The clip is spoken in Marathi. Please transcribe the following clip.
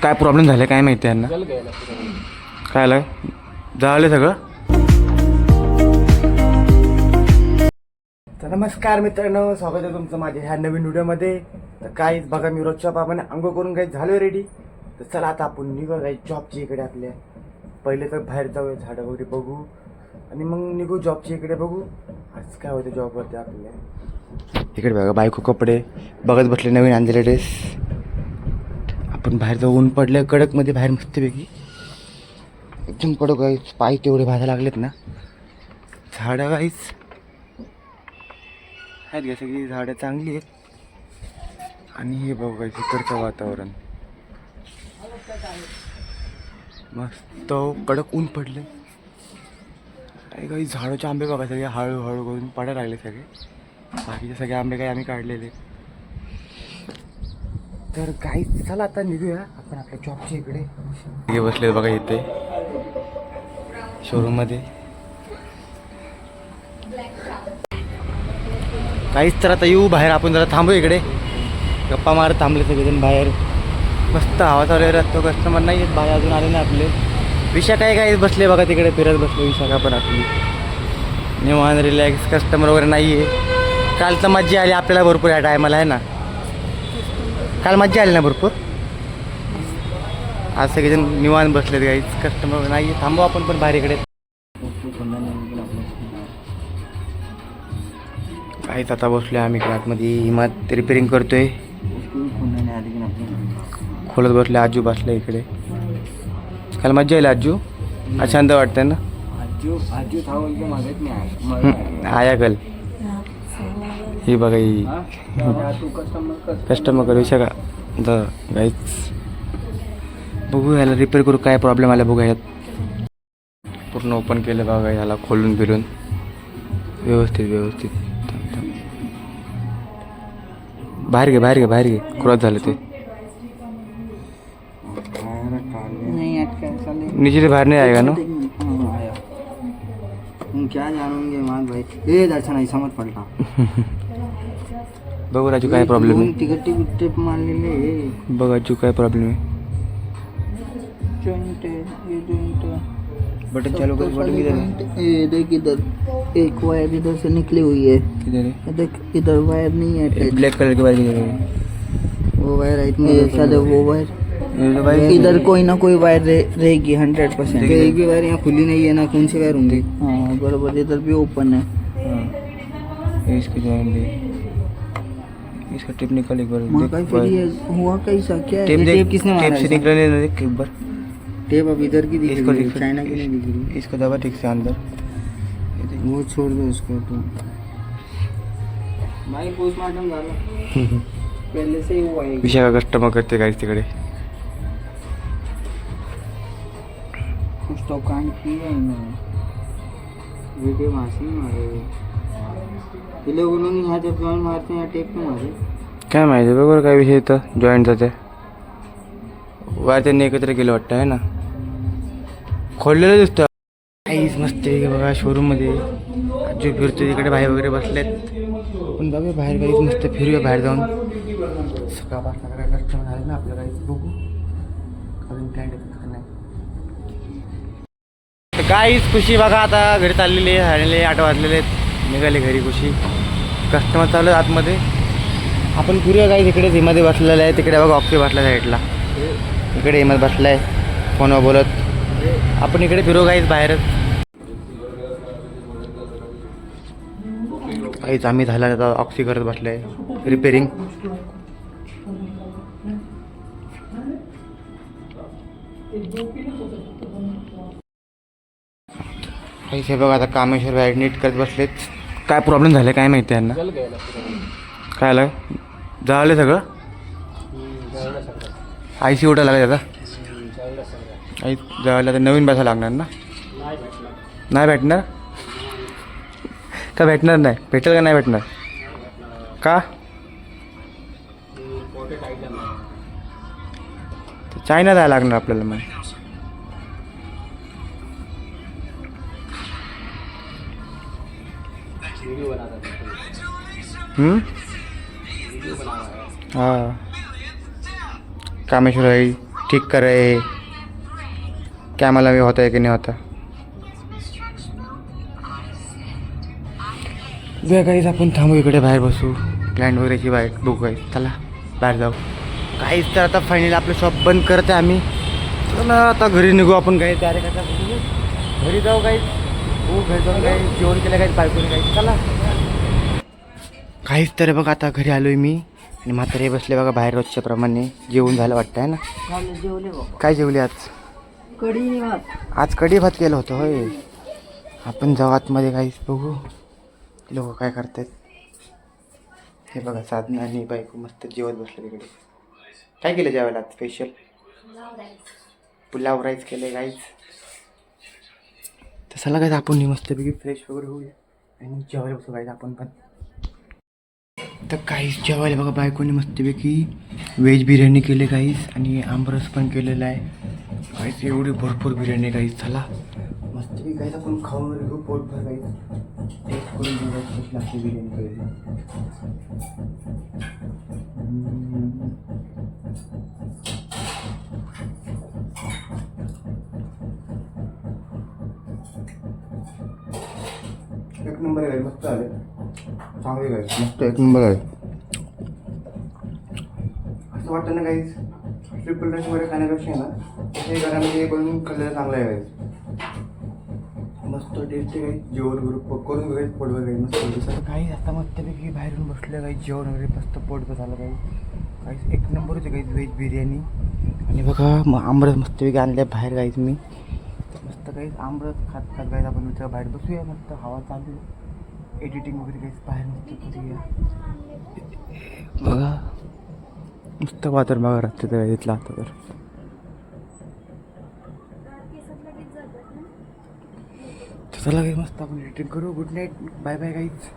काय प्रॉब्लेम झाले काय माहिती यांना. काय आलं झालं सगळं. तर नमस्कार मित्रांनो, स्वागत आहे तुमचं माझ्या ह्या नवीन व्हिडिओमध्ये. तर काहीच बघा, मी रोजच्या पापाने अंघोळ करून काही झालो रेडी. तर चला आता आपण निघू काही जॉबच्या इकडे. आपल्या पहिले तर बाहेर जाऊया, झाडं वगैरे बघू आणि मग निघू जॉबच्या इकडे. बघू आज काय होतं जॉबवरती आपल्या. इकडे बघा बायको कपडे बघत बसले, नवीन आणलेले ड्रेस. आपण बाहेर जाऊ, ऊन पडलं कडकमध्ये बाहेर मस्तपैकी एकदम कडक. गाईच पाय तेवढे भाजायला लागलेत ना. झाडं गाईच आहेत का, सगळी झाडं चांगली आहेत. आणि हे बघा इकडचं वातावरण मस्त कडक ऊन पडले. काही झाडाचे आंबे बघा सगळे हळूहळू करून पडायला लागले सगळे. बाकीचे सगळे आंबे काही आम्ही काढलेले. तर काही चला आता निघूया आपण आपल्या जॉबच्या इकडे. हे बसले बघा इथे शोरूममध्ये. काहीच तर आता येऊ बाहेर, आपण जरा थांबू इकडे, गप्पा मारत थांबले सगळेजण बाहेर. मस्त हवा चालू राहतो. कस्टमर नाही आहेत बाहेर, अजून आले ना आपले. विशाखा काही बसले बघा तिकडे फिरत बसले. विशाखा पण आपली निवांत रिलॅक्स, कस्टमर वगैरे नाही आहे. काल तर मज्जा आली आपल्याला भरपूर या टायमाला आहे ना. काल मज्जा आली ना भरपूर. आज सगळेजण निवांत बसलेत काहीच कस्टमर नाही आहे. थांबू आपण पण बाहेर इकडे. काहीच आता बसलो आम्ही आतमध्ये. इमारत रिपेअरिंग करतोय, खोलत बसले. आजू बसले इकडे. काल मज्जा येईल आजू. आज शांत वाटतंय ना. आया कल ही बघा ही कस्टमर करू शका. तर काहीच बघू याला रिपेअर करू. काय प्रॉब्लेम आला बघू. यात पूर्ण ओपन केलं बघा, याला खोलून फिरून व्यवस्थित. बाहेर घे क्रॉस झालं ते. नीचे से बाहर नहीं आएगा ना. क्या जानूंगे मान भाई. ए दर्शन ऐसा मत पडला. बघू राजू काय प्रॉब्लेम आहे. टिकट मारलेले बघ राजू काय प्रॉब्लेम आहे. बटन चालू कर. बटन किधर है? ये देख इधर एक वायर इधर से निकली हुई है. किधर है? देख इधर वायर नहीं है. ब्लैक कलर के वायर किधर है? वो वायर इतनी शायद वो वायर इधर कोई ना कोई वायर रहेगी 100%. एक भी वायर यहाँ खुली नहीं है ना. कौन सी वायर होंगी. हाँ बराबर. इधर भी ओपन है. इसकी जॉइन भी, इसका टिप निकल एक बार. फिर ये हुआ कैसा क्या है. टेप किसने मारा. टेप से निकलने दे एक बार. टेप अब इधर की दिख रही है, चाइना की नहीं दिख रही. इसको दबा ठीक से अंदर. वो छोड़ दो उसको. तो भाई पोस्टमार्टम झाला पहले से ही हुआ है. विशाखा कस्टमर करते गाइस तिकडे. कुछ तो काम किया है इन्होंने. वीडियो मासी मारे ये लोग. यहाँ जब जॉइन मारते हैं टेप क्यों मारे काय माहिती बरोबर काय विषय तर जॉईंटचा. ते वायर त्यांनी एकत्र केलं वाटतं आहे ना. खोललेलं दिसतं. काहीच मस्त आहे बघा शोरूममध्ये. आजू फिरतो तिकडे बाहेर वगैरे बसलेत. पण बघा बाहेर काहीच मस्त फिरूया बाहेर जाऊन. सकाळपासून काय कस्टमर आले ना आपलं. काहीच बघू अजून काय नाही. तर काहीच खुशी बघा आता घरी चाललेली आहे. 8 वाजलेले आहेत. निघाले घरी खुशी. कस्टमर चालू आहे आतमध्ये. आपण फिरूया काही तिकडे. हिमध्ये बसलेलं आहे तिकडे बघा. ऑक्सी बसला साईडला. इकडे हिमत बसलाय फोनवर बोलत. आपण इकडे फिरू काहीच बाहेरच. काहीच आम्ही झाला आता ऑक्सी करत बसलाय रिपेअरिंग. काहीच हे बघा आता कामेश्वर बाहेर नीट करत बसलेत. काय प्रॉब्लेम झाले काय माहिती यांना. काय आलं झालं सगळं. IC उठा लागेल आता. आई जळायला तर नवीन बसायला लागणार ना. नाही भेटणार का. भेटणार नाही. भेटेल का नाही भेटणार का. चायना जायला लागणार आपल्याला. मग हां कामेश्वर भाई ठीक कर रहे क्या मला भी होता है कि नहीं होता. काहीच आपण थांबू इकडे बाहेर बसू क्लायंट वगैरेची बाहेर बघू काही चला बाहेर जाऊ. काहीच तर आता फायनली आपलं शॉप बंद करते आम्ही. चला आता घरी निघू आपण काही डायरेक्ट आता घरी जाऊ काही हो घरी जाऊन काही जेवण केलं काही बायकोने काही चला. काहीच तर बघा आता घरी आलोय मी आणि म्हातारे बसले बघा बाहेर रोजच्या प्रमाणे. जेवण झालं वाटतं आहे ना. जेवले काय जेवले आज. कढी भात. आज कढी भात केलं होतं होय. आपण जाऊ आतमध्ये काहीच बघू लोक काय करतात. हे बघा साधना आणि बायको मस्त जेवत बसले तिकडे. काय केलं जेवायला आज स्पेशल. पुलाव राईस केलं गाईच. तसं काय आपण मस्तपैकी फ्रेश वगैरे होऊया आणि जेवायला बसू गाईज आपण पण. तर काहीच जेवायला बघा बायकोने मस्तपैकी व्हेज बिर्याणी केली काहीच आणि आमरस पण केलेला आहे. काहीच एवढी भरपूर बिर्याणी काहीच झाला मस्तपैकी काहीच आपण खाऊन वगैरे घेऊ पोटभर काहीच. टेस्ट करून बघा कशी लागते बिर्याणी पाहिजे. एक नंबर आहे मस्त आले चांगले काय मस्त एक नंबर आहे. असं वाटतं ना काहीच ट्रिपल राईस वगैरे खाण्यापेक्षा आहे ना हे घरामध्ये बनवून खाल्लेलं चांगलं आहे काहीच. मस्त टेस्टी काही जेवण वगैरे करून वगैरे पोट वगैरे मस्त काही आता मस्तपैकी बाहेरून बसलं काही जेवण वगैरे मस्त पोट झालं काही काहीच एक नंबर होते काही व्हेज बिर्याणी. आणि बघा मग आमरस मस्तपैकी आणल्या बाहेर काहीच मी मस्त काहीच आमरस खात खात काहीच आपण मित्र बाहेर बसूया मस्त हवा चालू एडिटिंग वगैरे काहीच बाहेर मस्त करूया. बघा मस्त वातावरण बघा रस्त्यात इथलं आता तर. चला काही मस्त आपण एडिटिंग करू. गुड नाईट बाय बाय काहीच.